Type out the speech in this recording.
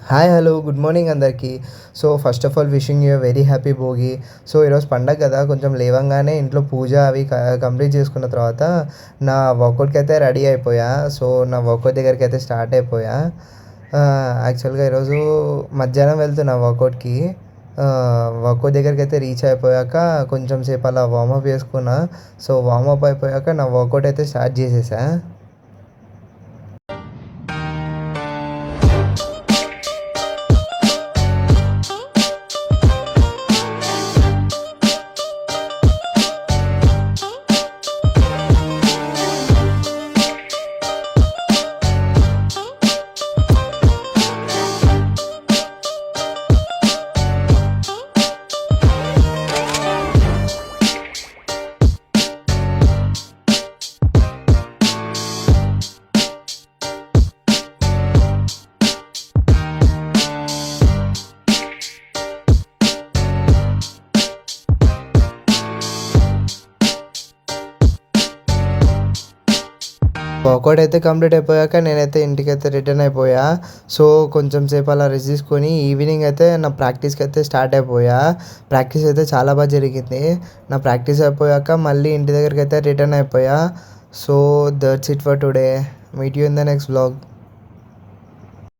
Hi hello good morning అందరికీ. So first of all wishing you very happy Bhogi. So ఈరోజు పండగ కదా, కొంచెం లేవంగానే ఇంట్లో పూజ అవి కంప్లీట్ చేసుకున్న తర్వాత నా వర్కౌట్కి అయితే రెడీ అయిపోయా. సో నా వర్కౌట్ దగ్గరికి అయితే స్టార్ట్ అయిపోయా. యాక్చువల్గా ఈరోజు మధ్యాహ్నం వెళ్తున్నా వర్కౌట్కి. వర్కౌట్ దగ్గరికి అయితే రీచ్ అయిపోయాక కొంచెం సేపు అలా వార్మప్ చేసుకున్నా. సో వార్మప్ అయిపోయాక నా వర్కౌట్ అయితే స్టార్ట్ చేసేసా. వర్కౌట్ అయితే కంప్లీట్ అయిపోయాక నేనైతే ఇంటికైతే రిటర్న్ అయిపోయా. సో కొంచెం సేపు అలా రెస్ట్ తీసుకొని ఈవినింగ్ అయితే నా ప్రాక్టీస్కి అయితే స్టార్ట్ అయిపోయా. ప్రాక్టీస్ అయితే చాలా బాగా జరిగింది. నా ప్రాక్టీస్ అయిపోయాక మళ్ళీ ఇంటి దగ్గరికి అయితే రిటర్న్ అయిపోయా. So that's it for today. Meet you in the next vlog.